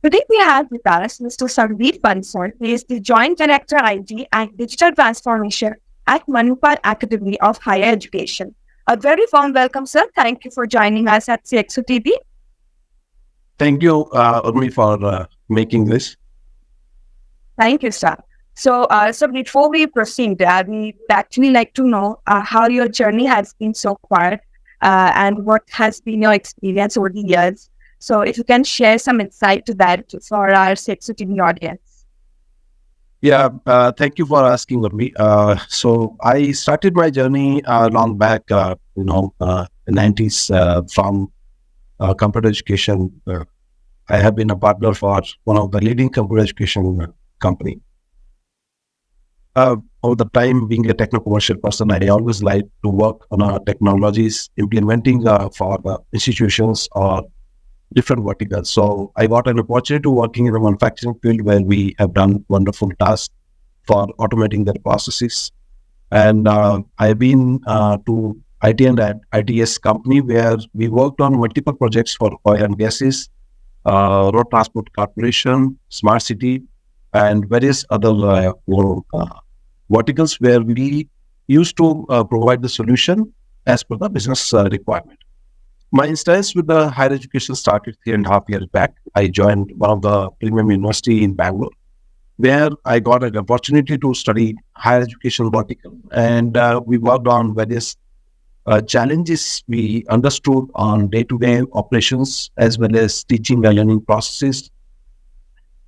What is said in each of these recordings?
Today we have with us Mr. Sandeep Bansal. He is the Joint Director IT and Digital Transformation at Manipal Academy of Higher Education. A very warm welcome, sir. Thank you for joining us at CXOTV. Thank you, Urmi, for making this. Thank you, sir. So before we proceed, we would actually like to know how your journey has been so far and what has been your experience over the years. So, if you can share some insight to that for our CXOTV audience. Yeah, thank you for asking, Urmi. So I started my journey long back, in 90s from computer education. I have been a partner for one of the leading computer education company. Over the time, being a techno-commercial person, I always like to work on technologies implementing for institutions or different verticals. So I got an opportunity to working in the manufacturing field where we have done wonderful tasks for automating their processes. And I've been to IT and ITS company where we worked on multiple projects for oil and gases, road transport corporation, smart city, and various other verticals where we used to provide the solution as per the business requirement. My instance with the higher education started 3.5 years back. I joined one of the premium university in Bangalore, where I got an opportunity to study higher education vertical, and we worked on various challenges we understood on day-to-day operations as well as teaching and learning processes,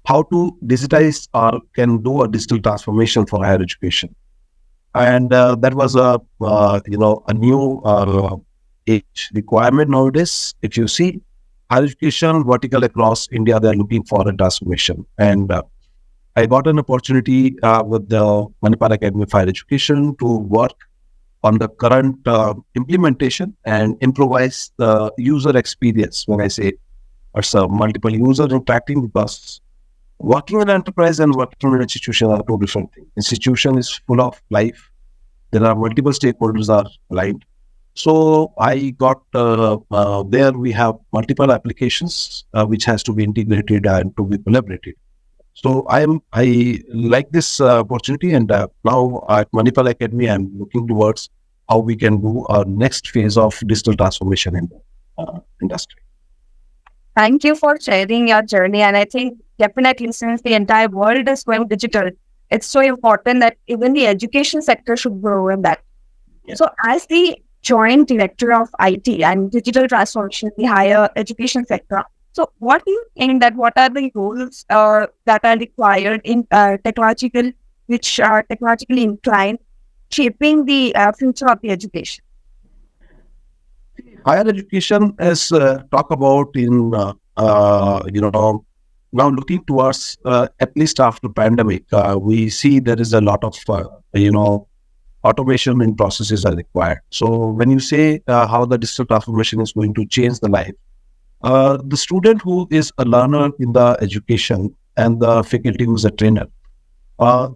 how to digitize or can do a digital transformation for higher education, and that was a new age requirement nowadays. If you see higher education vertical across India, they are looking for a transformation. And I got an opportunity with the Manipal Academy of Higher Education to work on the current implementation and improvise the user experience. When I say it's a multiple user interacting, because working in enterprise and working in an institution are two different things. Institution is full of life. There are multiple stakeholders are aligned. So I got there. We have multiple applications which has to be integrated and to be collaborated. So I like this opportunity, and now at Manipal Academy, I'm looking towards how we can do our next phase of digital transformation in the industry. Thank you for sharing your journey. And I think definitely since the entire world is going digital, it's so important that even the education sector should grow in that. Yeah. So as the joint director of IT and digital transformation in the higher education sector, so what do you think that what are the roles that are required in which are technologically inclined, shaping the future of the education? Higher education is talk about in now looking towards at least after pandemic, we see there is a lot of automation in processes are required. So when you say how the digital transformation is going to change the life, the student who is a learner in the education and the faculty who is a trainer,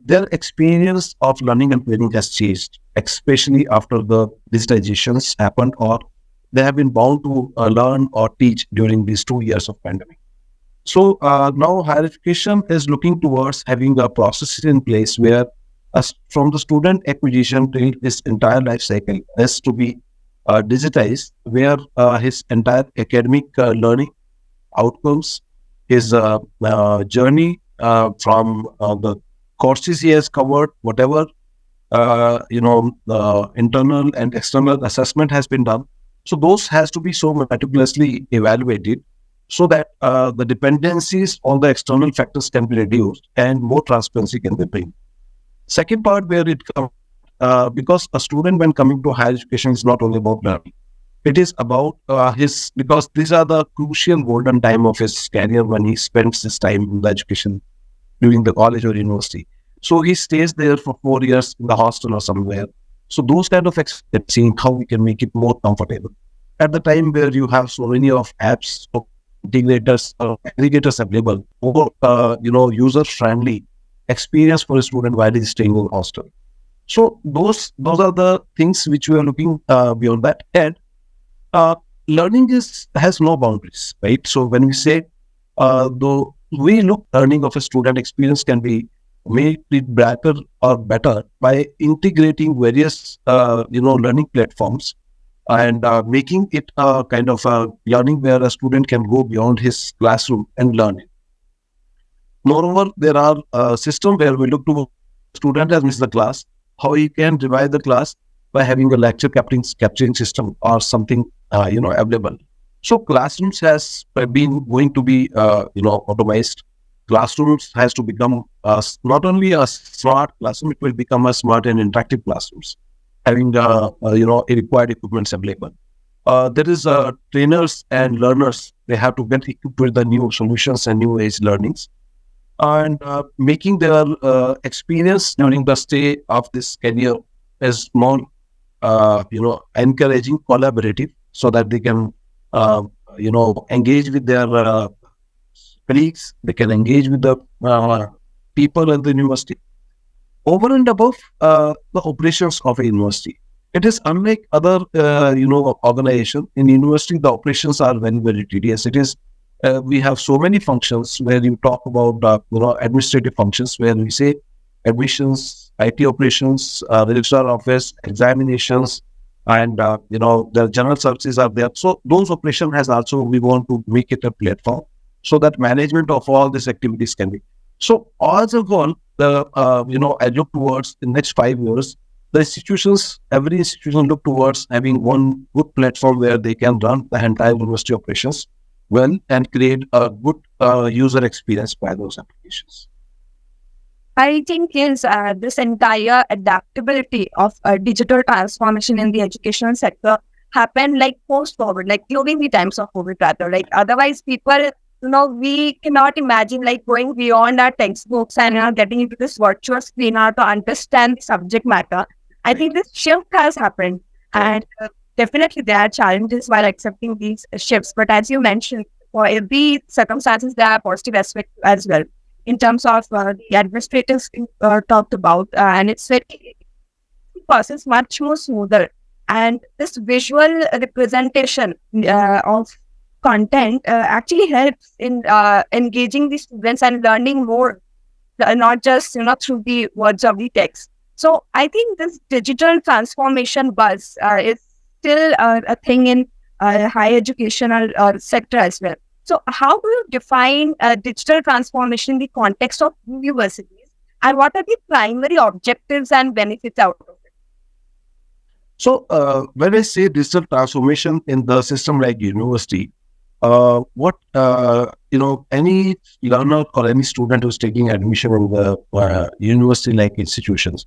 their experience of learning and training has changed, especially after the digitizations happened or they have been bound to learn or teach during these 2 years of pandemic. So now higher education is looking towards having a process in place where from the student acquisition till his entire life cycle has to be digitized, where his entire academic learning outcomes, his journey from the courses he has covered, whatever the internal and external assessment has been done. So those has to be so meticulously evaluated so that the dependencies on the external factors can be reduced and more transparency can be bring. Second part where it comes, because a student when coming to higher education is not only about learning. It is about because these are the crucial golden time of his career when he spends his time in the education during the college or university. So he stays there for 4 years in the hostel or somewhere. So those kind of seeing how we can make it more comfortable. At the time where you have so many of apps, so integrators, aggregators available, or user friendly experience for a student while he's staying in the hostel. So those are the things which we are looking beyond that. And uh, learning has no boundaries, right? So when we say we look learning of a student experience can be made it better or better by integrating various learning platforms and making it a kind of a learning where a student can go beyond his classroom and learn it. Moreover, there are systems where we look to student has missed the class, how he can revise the class by having a lecture capturing system or something available. So classrooms has been going to be automized. Classrooms has to become not only a smart classroom, it will become a smart and interactive classrooms, having a required equipments available. There is trainers and learners. They have to get equipped with the new solutions and new age learnings and making their experience during the stay of this career is more, encouraging, collaborative, so that they can, engage with their colleagues. They can engage with the people at the university. Over and above the operations of a university, it is unlike other, organization. In university, the operations are very, very tedious. It is we have so many functions where you talk about administrative functions where we say admissions, IT operations, registrar office, examinations, and the general services are there. So those operation has also, we want to make it a platform so that management of all these activities can be. So as a whole, I look towards the next 5 years. The institutions, every institution look towards having one good platform where they can run the entire university operations well and create a good user experience by those applications. I think is this entire adaptability of digital transformation in the educational sector happened like post-COVID, like during the times of COVID rather. Like otherwise people, we cannot imagine like going beyond our textbooks and getting into this virtual screen to understand the subject matter. I think this shift has happened, and definitely there are challenges while accepting these shifts. But as you mentioned, for every circumstances, there are positive aspects as well. In terms of the administrative talked about, and it's very process much more smoother. And this visual representation of content actually helps in engaging the students and learning more, not just through the words of the text. So I think this digital transformation buzz is still a thing in higher educational sector as well. So how do you define digital transformation in the context of universities, and what are the primary objectives and benefits out of it? So when I say digital transformation in the system like university, what any learner or any student who's taking admission in the university like institutions,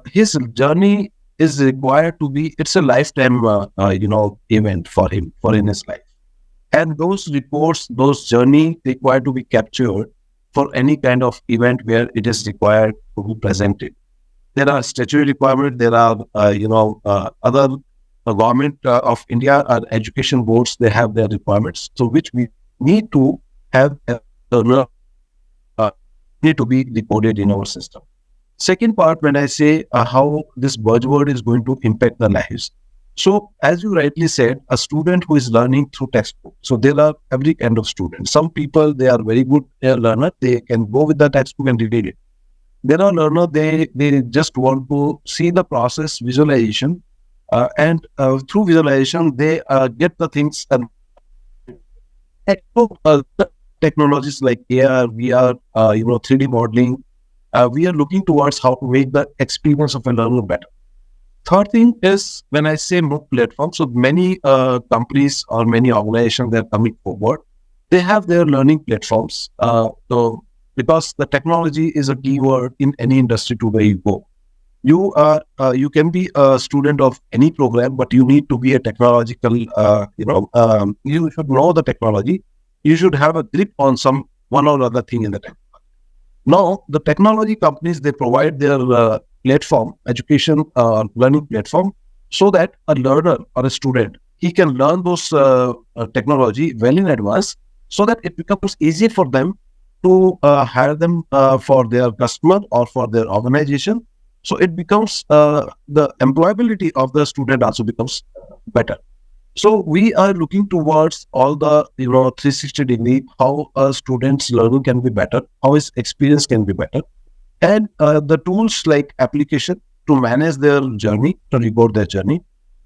his journey is required to be, it's a lifetime event for him, for in his life. And those reports, those journey required to be captured for any kind of event where it is required to be presented. There are statutory requirements. There are, other government of India education boards. They have their requirements. So which we need to have need to be recorded in our system. Second part, when I say how this buzzword is going to impact the lives. So as you rightly said, a student who is learning through textbook. So there are every kind of student. Some people, they are very good learner. They can go with the textbook and read it. There are learners, they just want to see the process visualization, and through visualization, they get the things. And technologies like AR, VR, 3D modeling, we are looking towards how to make the experience of a learner better. Third thing is when I say MOOC platform, so many companies or many organizations, they're coming forward. They have their learning platforms. So because the technology is a keyword in any industry to where you go. You can be a student of any program, but you need to be a technological, you should know the technology. You should have a grip on some one or other thing in the technology. Now, the technology companies, they provide their platform, education learning platform, so that a learner or a student, he can learn those technology well in advance, so that it becomes easy for them to hire them for their customer or for their organization. So it becomes the employability of the student also becomes better. So we are looking towards all the 360-degree how a student's learning can be better, how his experience can be better, and the tools like application to manage their journey, to record their journey,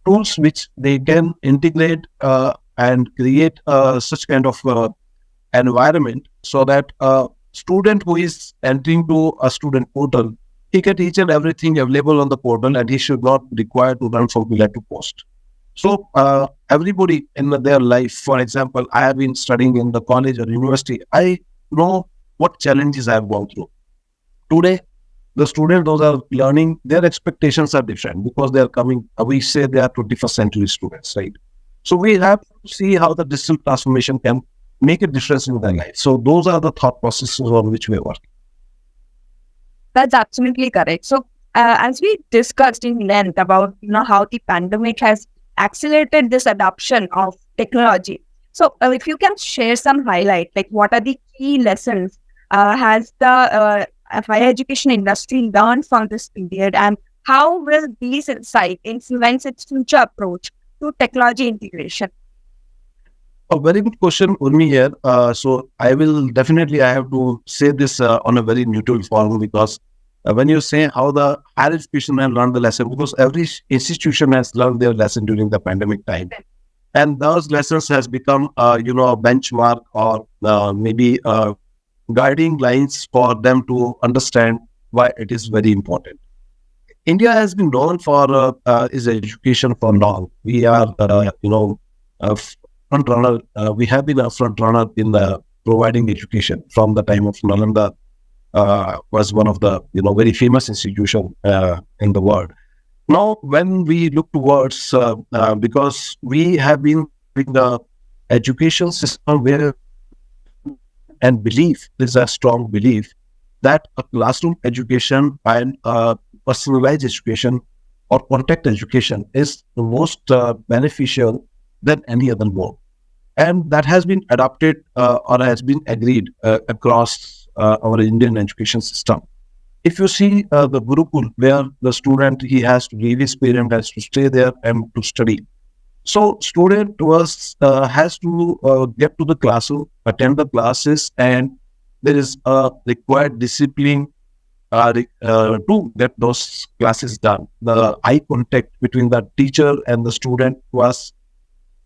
tools which they can integrate and create such kind of environment so that a student who is entering to a student portal, he get each and everything available on the portal, and he should not require to run from pillar to post. So everybody in their life, for example, I have been studying in the college or university. I know what challenges I have gone through. Today, the students those are learning, their expectations are different because they are coming. We say they are 21st century students, right? So we have to see how the digital transformation can make a difference in their life. So those are the thought processes on which we work. That's absolutely correct. So, as we discussed in length about how the pandemic has accelerated this adoption of technology. So, if you can share some highlight, like what are the key lessons has the higher education industry learned from this period, and how will these insights influence its future approach to technology integration? A very good question, Urmi here. So I will definitely, I have to say this on a very neutral form because when you say how the higher education has learned the lesson, because every institution has learned their lesson during the pandemic time. And those lessons has become, a benchmark or maybe guiding lines for them to understand why it is very important. India has been known for its education for long. We are, a front runner. We have been a front runner in the providing education from the time of Nalanda. Was one of the very famous institution in the world. Now, when we look towards because we have been in the education system where and belief there's a strong belief that a classroom education and personalized education or contact education is the most beneficial than any other mode. And that has been adopted or has been agreed across our Indian education system. If you see the Gurukul, where the student, he has to leave his parent, has to stay there and to study. So student has to get to the classroom, attend the classes, and there is a required discipline to get those classes done. The eye contact between the teacher and the student was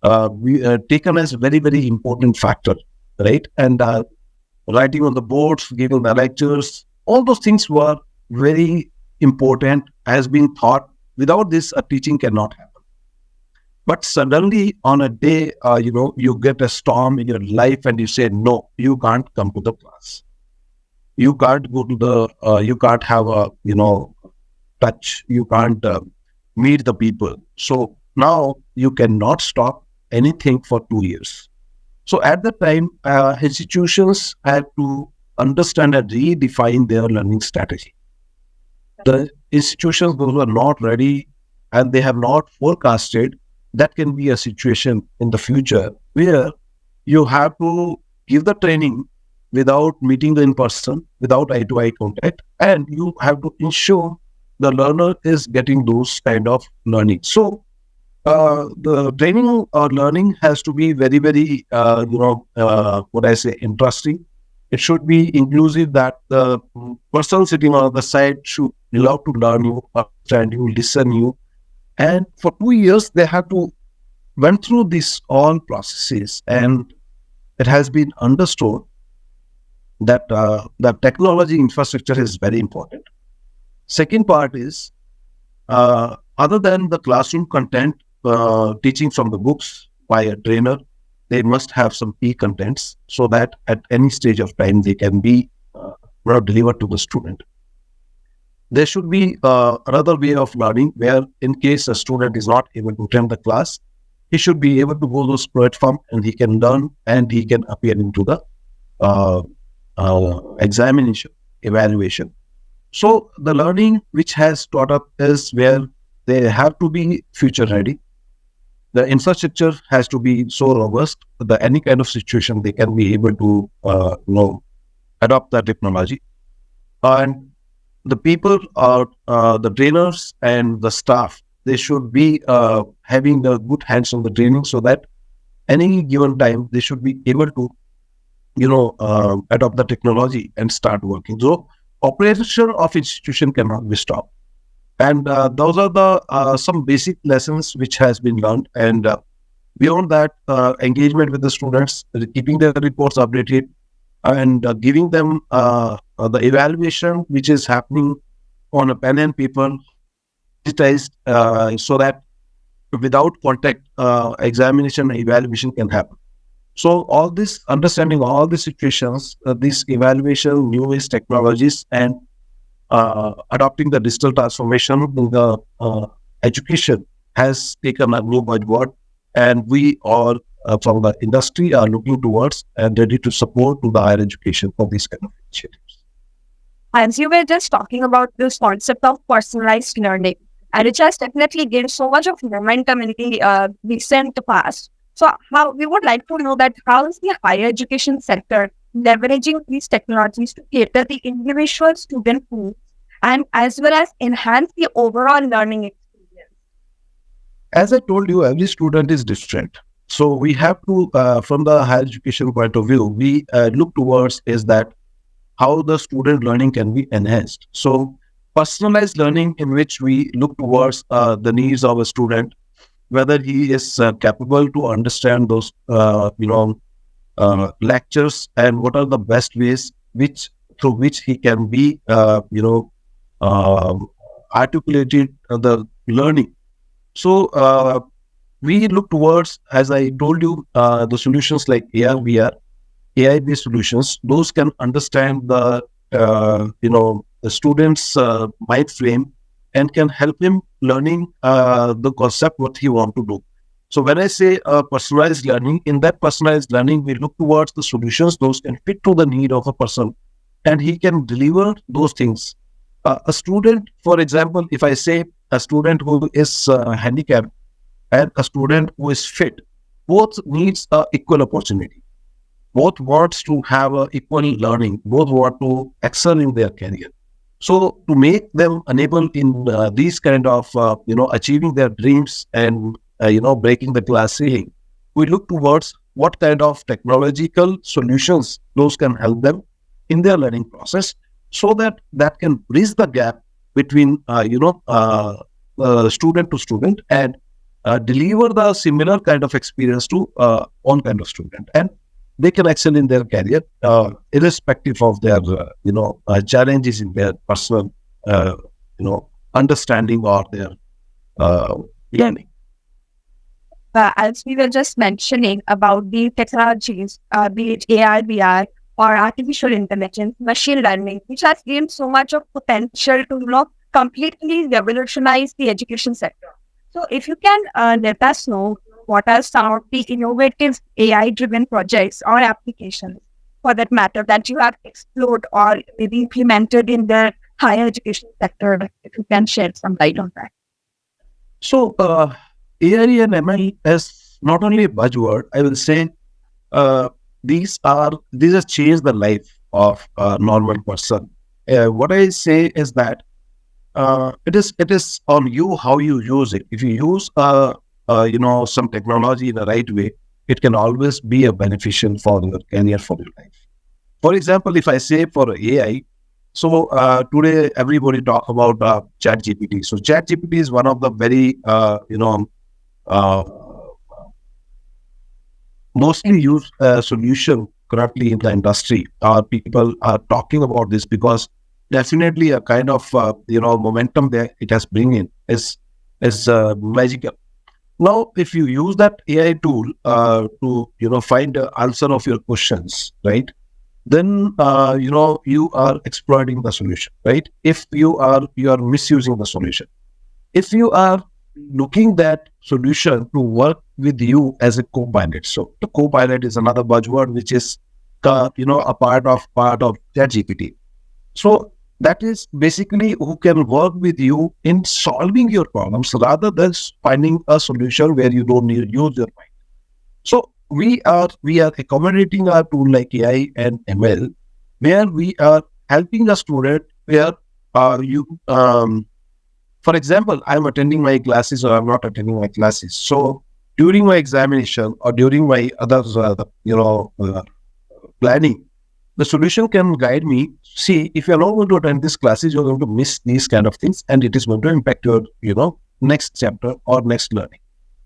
taken as a very, very important factor, right? And writing on the boards, giving the lectures, all those things were very important, has been thought. Without this, a teaching cannot happen. But suddenly on a day, you get a storm in your life and you say, no, you can't come to the class. You can't go to you can't have a, touch. You can't meet the people. So now you cannot stop anything for 2 years. So at that time, institutions had to understand and redefine their learning strategy. The institutions those were not ready and they have not forecasted that can be a situation in the future where you have to give the training without meeting the in person, without eye to eye contact, and you have to ensure the learner is getting those kind of learning. So the training or learning has to be very, very, what I say, interesting. It should be inclusive that the person sitting on the side should love to learn you, understand you, listen you. And for 2 years, they have to went through these all processes, and it has been understood that the technology infrastructure is very important. Second part is, other than the classroom content, teaching from the books by a trainer, they must have some key contents so that at any stage of time they can be delivered to the student. There should be another way of learning where, in case a student is not able to attend the class, he should be able to go to this platform and he can learn and he can appear into the examination, evaluation. So the learning which has taught up is where they have to be future ready. The infrastructure has to be so robust that any kind of situation they can be able to adopt that technology. And the people are the trainers and the staff. they should be having a good hands on the training, so that any given time they should be able to adopt the technology and start working. So operation of institution cannot be stopped. And those are the some basic lessons which has been learned. And beyond that, engagement with the students, keeping their reports updated, and giving them the evaluation which is happening on a pen and paper, digitized, so that without contact, examination and evaluation can happen. So all this understanding, all the situations, this evaluation, newest technologies, and adopting the digital transformation in the education has taken a new buzzword, and we all from the industry are looking towards and ready to support to the higher education for these kind of initiatives. As you were just talking about this concept of personalized learning, and which has definitely gained so much of momentum in the recent past. So, how we would like to know that how is the higher education sector leveraging these technologies to cater the individual student needs and as well as enhance the overall learning experience? As I told you, every student is different. So we have to, from the higher education point of view, we look towards is that how the student learning can be enhanced. So personalized learning, in which we look towards the needs of a student, whether he is capable to understand those lectures, and what are the best ways which through which he can be uh, articulated the learning. So we look towards, as I told you, the solutions like AR, VR, AI-based solutions. Those can understand the student's mind frame, and can help him learning the concept what he want to do. So when I say personalized learning, in that personalized learning, we look towards the solutions those can fit to the need of a person, and he can deliver those things. A student, for example, if I say a student who is handicapped and a student who is fit, both needs equal opportunity. Both wants to have equal learning. Both want to excel in their career. So to make them enable in these kind of achieving their dreams and breaking the glass ceiling, we look towards what kind of technological solutions those can help them in their learning process, so that that can bridge the gap between student to student, and deliver the similar kind of experience to one kind of student, and they can excel in their career, irrespective of their challenges in their personal understanding or their learning. As we were just mentioning about the technologies, be it AI, VR, or artificial intelligence, machine learning, which has gained so much of potential to completely revolutionize the education sector. So, if you can let us know what are some of the innovative AI-driven projects or applications, for that matter, that you have explored or maybe implemented in the higher education sector, if you can shed some light on that. So, AI and ML is not only a buzzword. I will say these have changed the life of a normal person. What I say is that it is on you how you use it. If you use some technology in the right way, it can always be a beneficial for your career, for your life. For example, if I say for AI, so today everybody talk about ChatGPT. So ChatGPT is one of the very uh, mostly used solution currently in the industry. People are talking about this because definitely a kind of momentum there it has bring in is magical. Now, if you use that AI tool to find the answer of your questions, right? Then you are exploiting the solution, right? If you are misusing the solution, if you are looking that solution to work with you as a co-pilot. So the co-pilot is another buzzword which is a part of ChatGPT. So that is basically who can work with you in solving your problems rather than finding a solution where you don't need to use your mind. So we are accommodating our tool like AI and ML, where we are helping a student where you For example, I'm attending my classes or I'm not attending my classes. So during my examination or during my other, planning, the solution can guide me. See, if you're not going to attend these classes, you're going to miss these kind of things, and it is going to impact your, next chapter or next learning.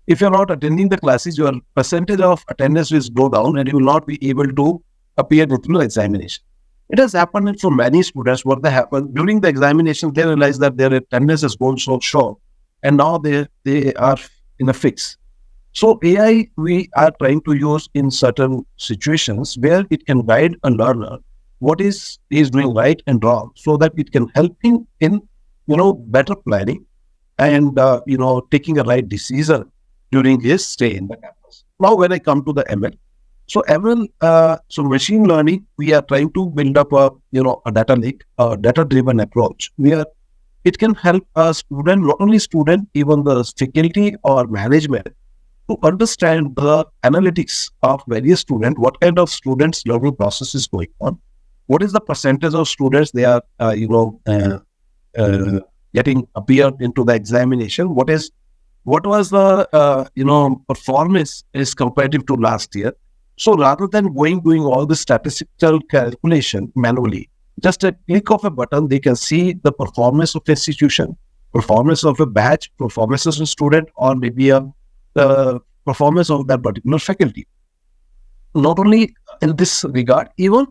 If you're not attending the classes, your percentage of attendance will go down, and you will not be able to appear into the examination. It has happened for many students. What they happen during the examination, they realize that their attendance has gone so short, and now they are in a fix. So AI we are trying to use in certain situations where it can guide a learner what is he is doing right and wrong, so that it can help him in better planning and taking a right decision during his stay in the campus. Now, when I come to the ML, so ML, so machine learning, we are trying to build up a data lake, a data-driven approach where it can help a student, not only student, even the faculty or management, to understand the analytics of various students, what kind of students learning process is going on, what is the percentage of students they are, uh, getting appeared into the examination, what was the performance is comparative to last year. So rather than doing all the statistical calculation manually, just a click of a button, they can see the performance of institution, performance of a batch, performance of a student, or maybe the performance of that particular faculty. Not only in this regard, even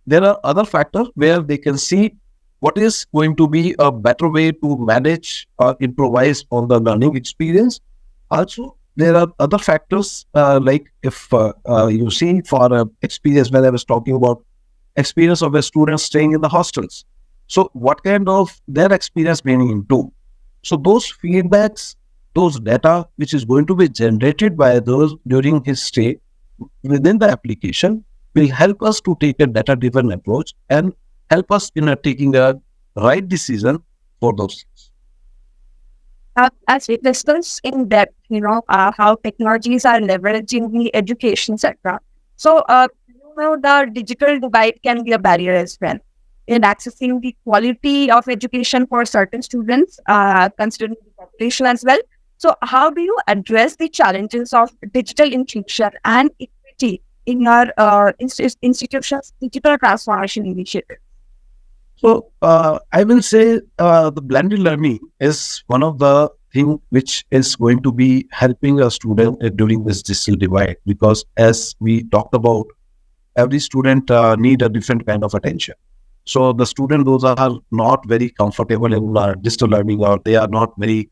there are other factors where they can see what is going to be a better way to manage or improvise on the learning experience. Also, there are other factors like if you see for experience, when I was talking about experience of a student staying in the hostels. So what kind of their experience being into? So those feedbacks, those data which is going to be generated by those during his stay within the application will help us to take a data-driven approach and help us in taking a right decision for those things. As we discussed in depth, how technologies are leveraging the education sector. So, the digital divide can be a barrier as well in accessing the quality of education for certain students, considering the population as well. So, how do you address the challenges of digital inclusion and equity in your institution's digital transformation initiative? So I will say the blended learning is one of the thing which is going to be helping a student during this digital divide, because as we talked about, every student need a different kind of attention. So the student, those are not very comfortable in digital learning, or they are not very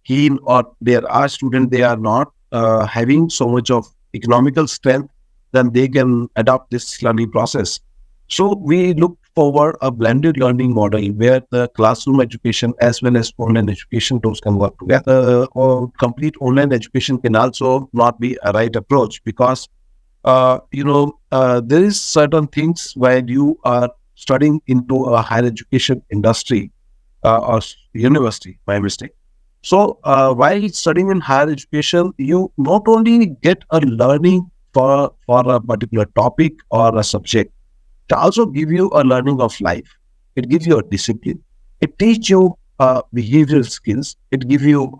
keen, or there are students, they are not having so much of economical strength, then they can adopt this learning process. So we look forward a blended learning model where the classroom education as well as online education, those can work together. Or complete online education can also not be a right approach, because there is certain things where you are studying into a higher education industry or university, by mistake. So while studying in higher education, you not only get a learning for a particular topic or a subject, it also give you a learning of life. It gives you a discipline. It teach you behavioral skills. It gives you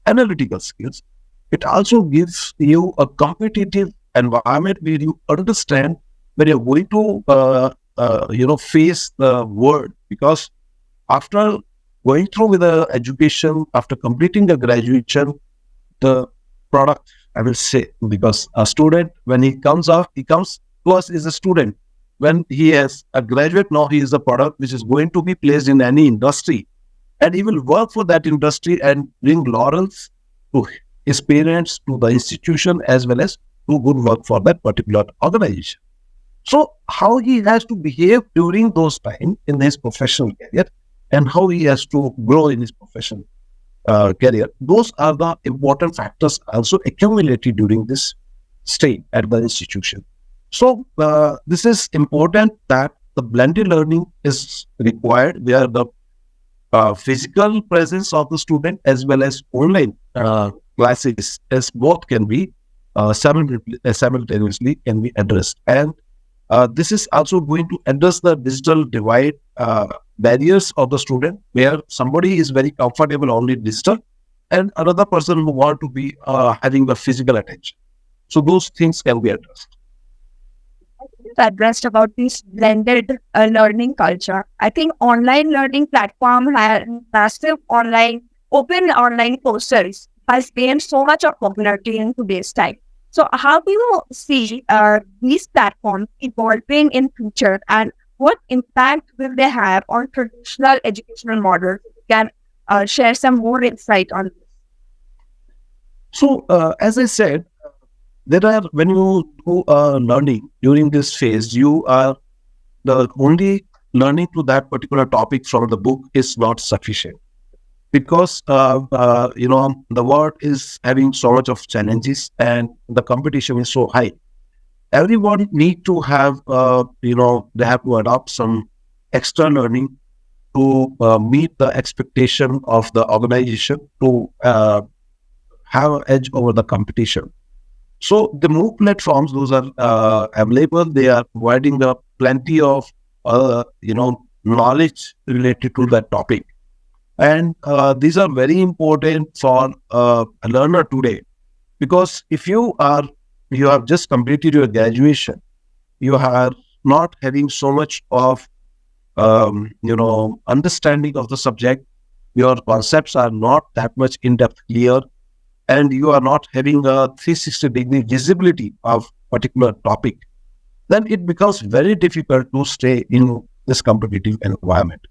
analytical skills. It also gives you a competitive environment where you understand when you're going to face the world. Because after going through with the education, after completing the graduation, the product, I will say, because a student, when he comes to us is a student. When he is a graduate, now he is a product which is going to be placed in any industry, and he will work for that industry and bring laurels to his parents, to the institution, as well as do good work for that particular organization. So how he has to behave during those time in his professional career, and how he has to grow in his professional career, those are the important factors also accumulated during this stay at the institution. So this is important that the blended learning is required, where the physical presence of the student as well as online classes as both can be simultaneously can be addressed. And this is also going to address the digital divide barriers of the student, where somebody is very comfortable only digital and another person who want to be having the physical attention. So those things can be addressed. Addressed about this blended learning culture. I think online learning platform have massive open online courses has gained so much of popularity in today's time. So how do you see these platforms evolving in future, and what impact will they have on traditional educational models? You can share some more insight on this. So as I said, there are, when you do learning during this phase, you are the only learning to that particular topic from the book is not sufficient, because the world is having so much of challenges and the competition is so high. Everyone need to have they have to adopt some extra learning to meet the expectation of the organization, to have an edge over the competition. So the MOOC platforms, those are available. They are providing plenty of knowledge related to that topic, and these are very important for a learner today, because if you have just completed your graduation, you are not having so much of understanding of the subject. Your concepts are not that much in depth clear, and you are not having a 360-degree visibility of particular topic, then it becomes very difficult to stay in this competitive environment.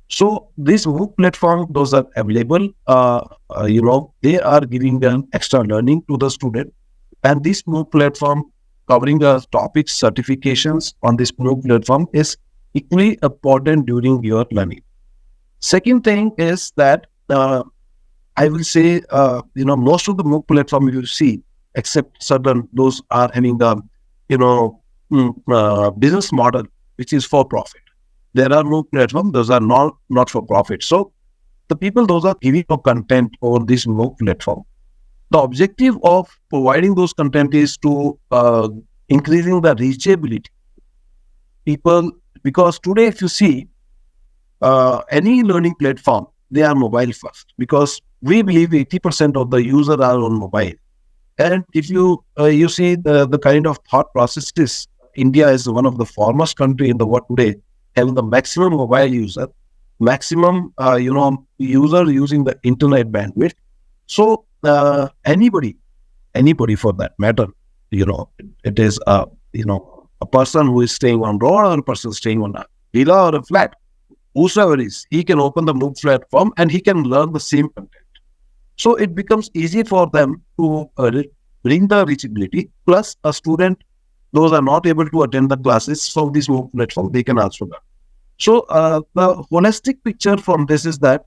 So these MOOC platforms, those are available. They are giving an extra learning to the student, and this MOOC platform covering the topics, certifications on this MOOC platform is equally important during your learning. Second thing is that I will say, most of the MOOC platform you see, except certain, those are having the, business model, which is for profit. There are MOOC platforms, those are not for profit. So the people, those are giving the content over this MOOC platform. The objective of providing those content is to increasing the reachability. People, because today, if you see any learning platform, they are mobile first, because we believe 80% of the users are on mobile. And if you see the kind of thought processes, India is one of the foremost country in the world today, having the maximum mobile user, maximum user using the internet bandwidth. So anybody for that matter, it is a person who is staying on road or a person staying on a villa or a flat, whosoever is, he can open the MOOC platform and he can learn the same content. So it becomes easy for them to bring the reachability. Plus, a student, those are not able to attend the classes from this MOOC platform, they can also learn. So the holistic picture from this is that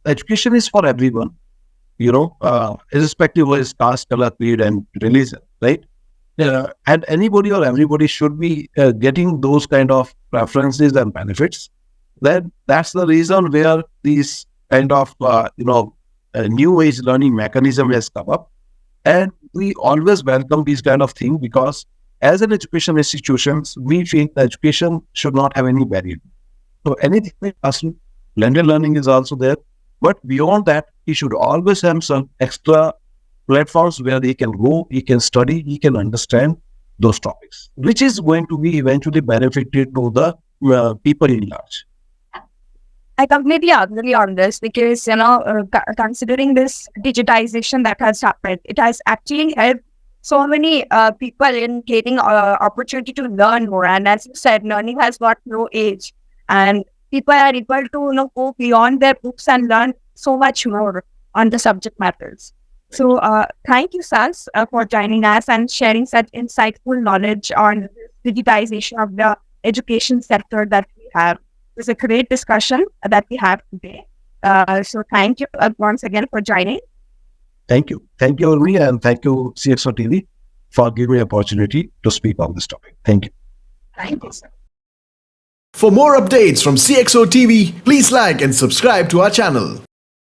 education is for everyone, irrespective of his caste, color, creed, and religion, right? And anybody or everybody should be getting those kind of preferences and benefits. That's the reason where these kind of new age learning mechanism has come up, and we always welcome these kind of things, because as an education institutions, we feel that education should not have any barrier. So anything classroom, blended learning is also there, but beyond that, he should always have some extra platforms where he can go, he can study, he can understand those topics, which is going to be eventually benefited to the people in large. I completely agree on this, because, considering this digitization that has happened, it has actually helped so many people in getting opportunity to learn more. And as you said, learning has got no age, and people are able to go beyond their books and learn so much more on the subject matters. So thank you, Sas, for joining us and sharing such insightful knowledge on digitization of the education sector that we have. It was a great discussion that we have today. So thank you once again for joining. Thank you. Thank you, Urmi, and thank you, CXO TV, for giving me the opportunity to speak on this topic. Thank you. Thank you, sir. For more updates from CXO TV, please like and subscribe to our channel.